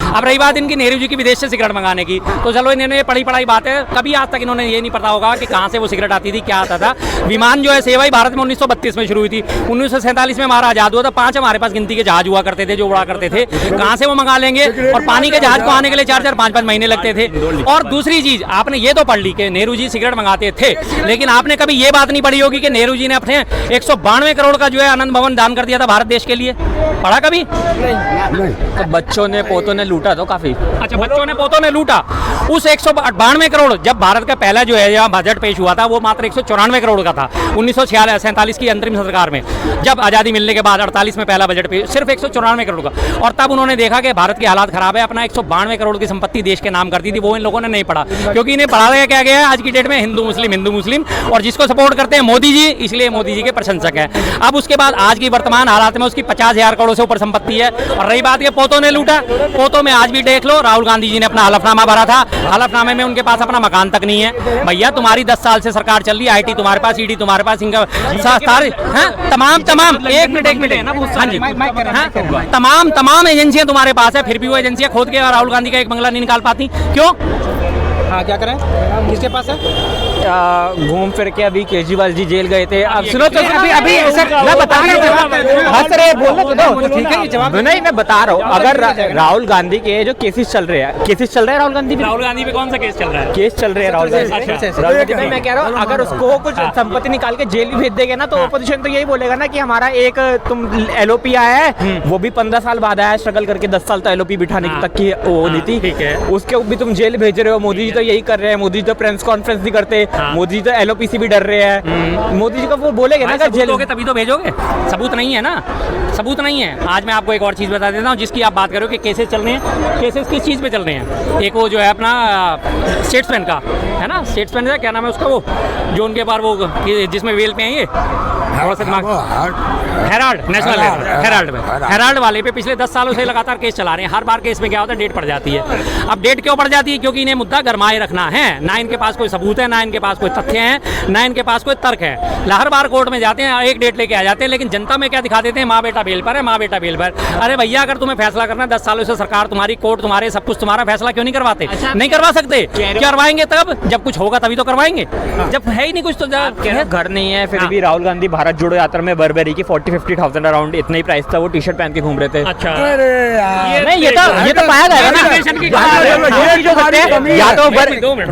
अब रही बात इनकी नेहरू जी की विदेश से सिगरेट मंगाने की, तो चलो इन्होंने पढ़ी पढ़ाई बात है, कभी आज तक इन्होंने ये नहीं पता होगा कि कहाँ से वो सिगरेट आती थी, क्या आता था। विमान जो है सेवा ही भारत में 1932 में शुरू हुई थी, 1947 में हमारा आजाद हुआ था, 5 हमारे पास गिनती के जहाज हुआ करते थे जो उड़ा करते थे, कहाँ से वो मंगा लेंगे। और पानी के जहाज को आने के लिए 4-4 5-5 महीने लगते थे। और दूसरी चीज आपने ये तो पढ़ ली कि नेहरू जी सिगरेट मंगाते थे, लेकिन आपने कभी ये बात नहीं पढ़ी होगी कि नेहरू जी ने अपने 192 करोड़ का जो है आनंद भवन दान कर दिया था भारत देश के लिए, पढ़ा कभी? नहीं। तो बच्चों ने पोतों ने लूटा तो काफी। अच्छा, बच्चों ने पोतों ने लूटा। उस 192 करोड़, जब भारत का पहला जो है यहाँ बजट पेश हुआ था वो मात्र 194 करोड़ का था 1947 की अंतरिम सरकार में। जब आज़ादी मिलने के बाद 48 में पहला बजट पेश, सिर्फ 194 करोड़ का। और तब उन्होंने देखा कि भारत के हालात खराब है, अपना 192 करोड़ की संपत्ति देश के नाम कर दी थी। वो इन लोगों ने नहीं पढ़ा, क्योंकि इन्हें पढ़ाया क्या गया है आज की डेट में हिंदू मुस्लिम, और जिसको सपोर्ट करते हैं मोदी जी, इसलिए मोदी जी के प्रशंसक है। अब उसके बाद आज की वर्तमान हालात में उसकी 50,000 करोड़ से ऊपर संपत्ति है। और रही बात ये पोतों ने लूटा, पोतों में आज भी देख लो, राहुल गांधी जी ने अपना हलफनामा भरा था, हलफनामे में उनके पास अपना मकान तक नहीं है। भैया तुम्हारी 10 साल से सरकार चल रही है, IT तुम्हारे पास, ED तुम्हारे पास, तमाम एक मिनट हाँ जी, तमाम एजेंसियां तुम्हारे पास है, फिर भी वो एजेंसियां खोद के राहुल गांधी का एक बंगला नहीं निकाल पाती, क्यों? हाँ, क्या करें, किसके पास है? घूम फिर के अभी केजरीवाल जी जेल गए थे। अब सुनो तो अभी सर मैं बता ठीक है जवाब नहीं, मैं बता रहा हूँ। अगर राहुल गांधी के जो केसेस चल रहे हैं राहुल गांधी पे कौन सा केस चल रहा है? केस चल रहे हैं राहुल गांधी पे। मैं कह रहा हूँ अगर उसको कुछ संपत्ति निकाल के जेल भी भेज देंगे ना, तो ओपोजिशन तो यही बोलेगा ना कि हमारा एक तुम LOP आया है, वो भी 15 साल बाद आया, स्ट्रगल करके 10 साल तो LOP बिठाने तक की वो नहीं थी, ठीक है, उसके भी तुम जेल भेज रहे हो। मोदी जी तो यही कर रहे हैं, मोदी जी तो प्रेस कॉन्फ्रेंस नहीं करते, मोदी जी तो LOP से भी डर रहे हैं। मोदी जी को वो बोलेंगे ना कि जेल होगे तभी तो भेजोगे, सबूत नहीं है ना, सबूत नहीं है। आज मैं आपको एक और चीज़ बता देता हूँ जिसकी आप बात करो कि केसेस चल रहे हैं। केसेस किस चीज़ पे चल रहे हैं? एक वो जो है अपना स्टेट्समैन का है ना, स्टेट्समैन है, क्या नाम है उसका, वो जो उनके बार वो जिसमें वेल पे हैं ये हेराल्ड, नेशनल हेराल्ड वाले पे पिछले 10 सालों से लगातार केस चला रहे हैं। हर बार केस में क्या होता है, डेट पड़ जाती है। अब डेट क्यों पड़ जाती है? क्योंकि इन्हें मुद्दा गरमाए रखना है, ना इनके पास कोई सबूत है, ना इनके पास कोई तथ्य है, ना इनके पास कोई तर्क है। हर बार कोर्ट में जाते हैं, एक डेट लेके आ जाते हैं, लेकिन जनता में क्या दिखा देते हैं, माँ बेटा बेल पर है, माँ बेटा बेल पर। अरे भैया, अगर तुम्हें फैसला करना है, 10 सालों से सरकार तुम्हारी, कोर्ट तुम्हारे, सब कुछ तुम्हारा, फैसला क्यों नहीं करवाते? नहीं करवा सकते, करवाएंगे तब जब कुछ होगा, तभी तो करवाएंगे, जब है ही नहीं कुछ तो घर नहीं है। फिर भी राहुल गांधी भारत जोड़ो यात्रा में बर्बेरी की 40-50,000 अराउंड इतना ही प्राइस था, वो टी-शर्ट पहन के घूम रहे थे। अच्छा, नहीं ये तो पाया जाएगा ना, या तो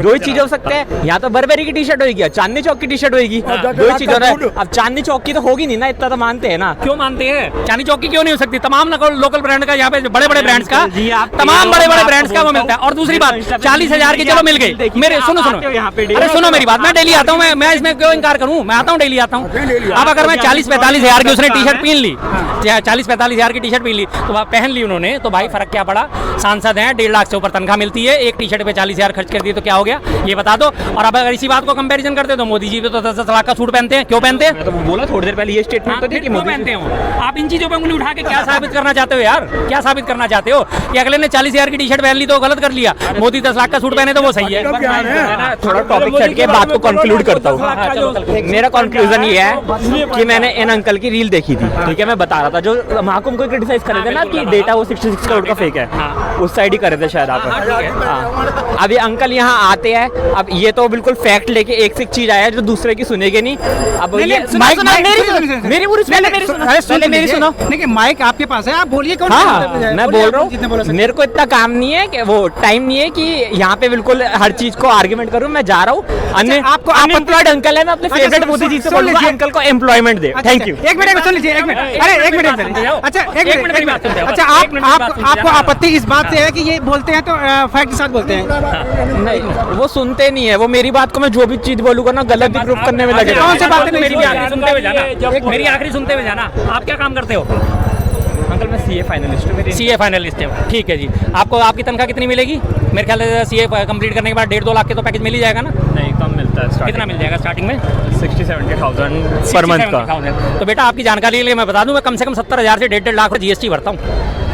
दो ही चीज हो सकते हैं, या तो बर्बेरी की टी-शर्ट होगी या चांदनी चौक की टी-शर्ट होगी, दो ही चीज हो रहा है। अब चांदनी चौक की तो होगी नहीं ना, इतना तो मानते हैं ना। क्यों मानते हैं? चांदनी चौक की क्यों नहीं हो सकती? तमाम लोकल ब्रांड का, यहाँ पे बड़े बड़े ब्रांड्स का, तमाम बड़े बड़े ब्रांड्स का वो मिलता है। और दूसरी बात, 40,000 की चलो मिल गई मेरे, सुनो अरे सुनो मेरी बात, मैं डेली आता हूँ, मैं इसमें क्यों इनकार करूँ, मैं आता हूँ, डेली आता हूँ। अब अगर मैं 40-45,000 की उसने टी-शर्ट पहन ली, 40-45,000 की टी-शर्ट पहन ली उन्होंने, तो भाई फर्क क्या पड़ा? सांसद हैं, 1.5 लाख से ऊपर तनख्वाह मिलती है, एक टी-शर्ट पे 40,000 खर्च कर दिए तो क्या हो गया, ये बता दो। और अब अगर इसी बात को कंपैरिजन करते तो मोदी जी भी तो 10 लाख का सूट पहनते हैं, क्यों पहनते हैं? तो बोला थोड़ी देर पहले ये स्टेटमेंट तो थी कि मोदी पहनते हो। आप इन चीजों पे उंगली उठा के क्या साबित करना चाहते हो यार? क्या साबित करना चाहते हो कि अगले ने 40,000 की टी-शर्ट पहन ली तो गलत कर लिया, मोदी 10 लाख का सूट पहने तो वो सही है? थोड़ा टॉपिक छट के बात को कंक्लूड करता हूँ। मेरा कंक्लूजन ये है कि मैंने इन अंकल की रील देखी थी, ठीक है, मैं बता रहा था, जो महाकुंभ को क्रिटिसाइज कर रहे थे ना कि डेटा वो 66 करोड़ का फेक है, उस साइड ही कर रहे थे शायद आप। अब ये अंकल यहाँ आते हैं, अब ये तो बिल्कुल फैक्ट लेके एक से एक चीज आया जो दूसरे की सुनेंगे नहीं। अब ये मेरी सुनो, माइक आपके पास है, आप बोलिए। कौन? हाँ, मैं बोल रहा हूँ, मेरे को इतना काम नहीं है कि वो टाइम नहीं है कि यहाँ पे बिल्कुल हर चीज को आर्ग्यूमेंट करूँ। मैं जा रहा हूँ, आपको अनएम्प्लॉयड अंकल है, मैं अपने फेवरेट मोदी जी से बोलूंगा अंकल को एम्प्लॉयमेंट दे। Thank you. एक मिनट सुन लीजिए, एक मिनट, अरे एक मिनट, अच्छा एक मिनट, अच्छा आपको आपत्ति इस बात से है कि ये बोलते हैं तो फैक्ट के साथ बोलते हैं? नहीं, वो सुनते नहीं है, वो मेरी बात को मैं जो भी चीज बोलूंगा ना गलत भी प्रूफ करने में लगे। कौन से बात? मेरी आखिरी सुनते हुए जाना, मेरी आखिरी सुनते हुए जाना। आप क्या काम करते हो? अंकल मैं CA फाइनलिस्ट हूँ। CA फाइनलिस्ट है, ठीक है जी। आपको आपकी तनख्वाह कितनी मिलेगी? मेरे ख्याल से CA कंप्लीट करने के बाद 1.5-2 लाख के तो पैकेज मिल ही जाएगा ना? नहीं, कम मिलता है। कितना मिल जाएगा स्टार्टिंग में? 60-70,000 पर मंथ का। तो बेटा आपकी जानकारी के लिए मैं बता दूं, मैं कम से कम 70,000 से 1.5 लाख GST भरता हूँ।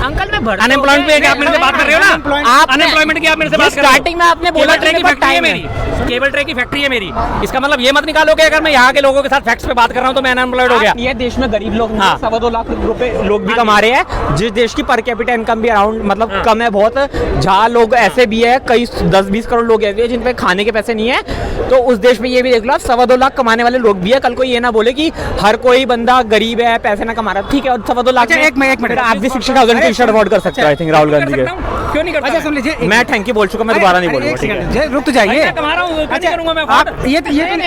अंकल मैं अनएम्प्लॉयमेंट पे आप मेरे से बात कर रहे हो ना? आप अनएम्प्लॉयमेंट की आप मेरे से बात कर रहे हो। स्टार्टिंग में आपने बोला ट्रे की फैक्ट्री है मेरी, केबल ट्रे की फैक्ट्री है मेरी। इसका मतलब ये मत निकालो कि अगर मैं यहाँ के लोगों के साथ फैक्ट्स पे बात कर रहा हूँ तो मैं अनएम्प्लॉयड हो गया। ये देश में गरीब लोग, हाँ, 2.25 लाख रुपए लोग भी कमा रहे है जिस देश की पर कैपिटा इनकम भी अराउंड मतलब कम है बहुत, जहाँ लोग ऐसे भी है कई 10-20 करोड़ लोग ऐसे हैं जिन पे खाने के पैसे नहीं है, तो उस देश में ये भी देख लो आप 2.25 लाख कमाने वाले लोग भी है। कल को ये ना बोले कि हर कोई बंदा गरीब है पैसे ना कमा रहा, ठीक है, और 2.25 लाख अच्छा, एक मिनट आप भी 60,000 की शर्ट अफोर्ड कर सकते हो आई थिंक राहुल गांधी के। क्यों नहीं करता? अच्छा सुन लीजिए, मैं थैंक यू बोल चुका, मैं दोबारा नहीं बोलूंगा, ठीक है। रुक तो जाइए। मैं कमा रहा हूँ, क्यों नहीं करूंगा मैं? आप ये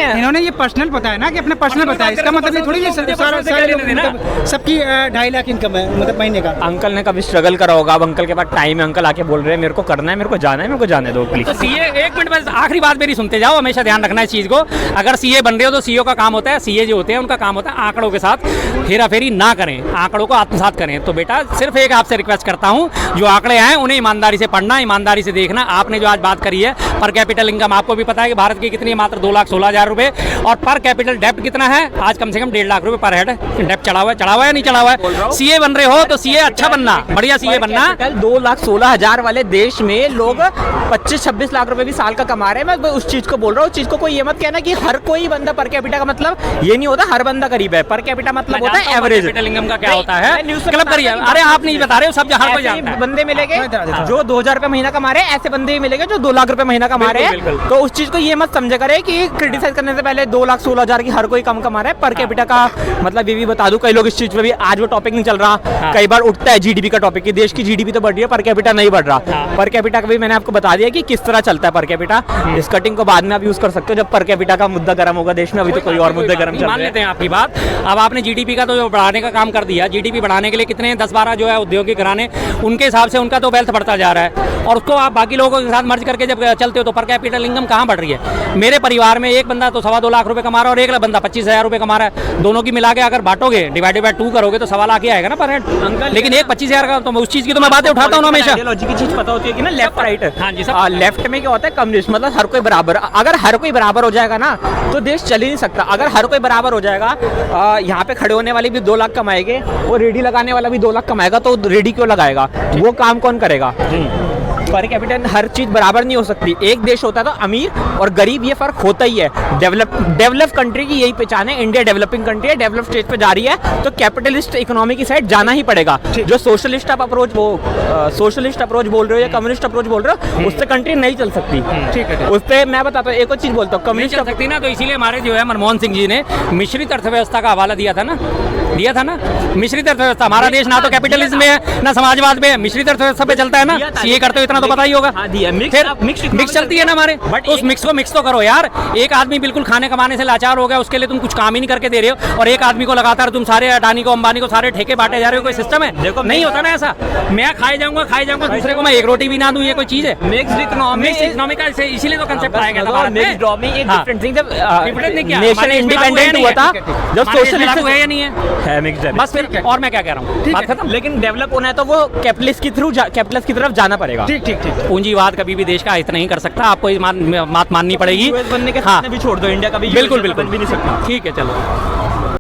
इन्होंने ये पर्सनल बताया ना कि अपना पर्सनल बताया, इसका मतलब ये थोड़ी है सारे लोग मतलब सबकी 2.5 लाख इनकम है मतलब महीने का। अंकल ने कभी स्ट्रगल करा होगा, अब अंकल के पास टाइम है, अंकल आके बोल रहे हैं मेरे को करना है, मेरे को जाना है, मेरे को जाने दो प्लीज। तो सीए, एक मिनट बस आखिरी बात मेरी सुनते जाओ, हमेशा ध्यान रखना इस चीज को। अगर सीए बन रहे हो तो सीईओ का काम होता है, सीए जो होते हैं उनका काम होता है आंकड़ों के साथ हेराफेरी ना करें, आंकड़ों को आत्मसात करें। तो बेटा सिर्फ एक आपसे रिक्वेस्ट करता हूं, जो आंकड़े हैं उन्हें ईमानदारी से पढ़ना, ईमानदारी से देखना। आपने जो आज बात करी है पर कैपिटल इनकम, आपको भी पता है कि भारत की कितनी है, मात्र 2,16,000 रुपए, और पर कैपिटल डेप्ट कितना है आज, कम से कम 1.5 लाख रुपए पर हेड डेप्ट चढ़ा हुआ है या नहीं चढ़ा हुआ है? सीए बन रहे हो तो सीए अच्छा बनना, बढ़िया सीए बनना। 2,16,000 वाले देश में लोग 25-26 लाख रुपए भी साल का कमा रहे हैं। मैं उस चीज को बोल रहा हूँ, उस चीज को कोई ये मत कहना कि हर कोई बंदा पर कैपिटा का मतलब ये नहीं होता हर बंदा गरीब है। पर कैपिटा मतलब होता है एवरेज। कैपिटल इनकम का क्या होता है क्लब करिए। अरे आप नहीं बता रहे हो, सब हर कोई जानता है। बंदे मिलेंगे जो 2,000 रुपए महीना कमा रहे हैं, ऐसे बंदे भी मिलेंगे जो 2 लाख रुपए महीना कमा रहे हैं। तो उस चीज को ये मत समझा करे कि क्रिटिसाइज करने से पहले 2,16,000 की हर कोई कम कमा रहा है। पर कैपिटा का मतलब ये भी बता दूं, कई लोग इस चीज पे भी, आज वो टॉपिक नहीं चल रहा, कई बार उठता है जीडीपी का टॉपिक कि देश की जीडीपी तो बढ़ रही है पर कैपिटा नहीं बढ़ रहा। पर कैपिटा का भी मैंने आपको बता दिया कि किस तरह चलता है पर कैपिटा। इस कटिंग को बाद में आप यूज कर सकते हो जब पर कैपिटा का मुद्दा गर्म होगा देश में, अभी तो कोई और मुद्दे गर्म चल मान रहे लेते हैं आपकी बात। अब आपने जीडीपी का तो बढ़ाने का काम कर दिया, जीडीपी बढ़ाने के लिए कितने 10-12 जो है औद्योगिक घराने, उनके हिसाब से उनका तो वेल्थ बढ़ता जा रहा है, और उसको आप बाकी लोगों के साथ मर्ज करके जब चलते हो तो पर कैपिटल इनकम कहाँ बढ़ रही है? मेरे परिवार में एक बंदा तो 2.25 लाख रुपए कमा रहा है और एक बंदा 25,000 रुपए कमा रहा है, दोनों की मिला के अगर बांटोगे, डिवाइडेड बाय 2 करोगे तो 2.25 लाख ही आएगा ना पर हेड। लेकिन एक 25,000 का, तो उस चीज की तो मैं बातें उठाता हूँ हमेशा। आइडियोलॉजी की चीज पता होती है कि ना, लेफ्ट राइट। हाँ जी, लेफ्ट में क्या होता है, कम्युनिस्ट, मतलब हर कोई बराबर। अगर हर कोई बराबर हो जाएगा ना तो देश चल ही नहीं सकता। अगर हर कोई बराबर हो जाएगा, यहाँ पे खड़े होने वाले भी 2 लाख कमाएंगे और रेडी लगाने वाला भी 2 लाख कमाएगा, तो रेडी क्यों लगाएगा? वो काम कौन करेगा? पर कैपिटल हर चीज बराबर नहीं हो सकती। एक देश होता है तो अमीर और गरीब, ये फर्क होता ही है। डेवलप कंट्री की यही पहचान है। इंडिया डेवलपिंग कंट्री है, डेवलप स्टेज पे जा रही है, तो कैपिटलिस्ट इकोनॉमी की साइड जाना ही पड़ेगा। जो सोशलिस्ट अप्रोच बोल रहे हो या कम्युनिस्ट अप्रोच बोल रहे हो, उससे कंट्री नहीं चल सकती। ठीक है, उससे मैं बताता हूँ, एक और चीज बोलता हूँ, नहीं कम्युनिस्ट चल सकती ना, तो इसीलिए हमारे जो है मनमोहन सिंह जी ने मिश्रित अर्थव्यवस्था का हवाला दिया था ना। मिश्रित अर्थव्यवस्था। हमारा देश ना तो कैपिटलिज्म में है ना समाजवाद में, मिश्रित अर्थव्यवस्था पे चलता है ना। सीए करते हो इतना तो पता ही होगा। मिक्स चलती है ना हमारे, बट उस मिक्स को मिक्स तो करो यार। एक आदमी बिल्कुल खाने कमाने से लाचार हो गया, उसके लिए तुम कुछ काम ही नहीं करके दे रहे हो, और एक आदमी को लगातार तुम सारे अडानी को, अंबानी को सारे ठेके बांटे जा रहे हो। कोई सिस्टम है? देखो नहीं होता ना ऐसा। मैं खाए जाऊंगा दूसरे को मैं एक रोटी भी ना दूं, ये कोई चीज है? मिक्स्ड इकोनॉमी का इसीलिए तो कंसेप्ट आया गया था भारत में। नेशन इंडिपेंडेंट हुआ था जब सोशलिस्ट है या नहीं है? बस फिर और मैं क्या कह रहा हूँ, बात खत्म। लेकिन डेवलप होना है तो वो कैपिटलिस्ट की तरफ जाना पड़ेगा। ठीक। पूंजीवाद कभी भी देश का हित नहीं कर सकता, आपको इस बात माननी पड़ेगी। बनने के हाँ, भी छोड़ दो, इंडिया का भी बिल्कुल बन भी नहीं सकता। ठीक है, चलो।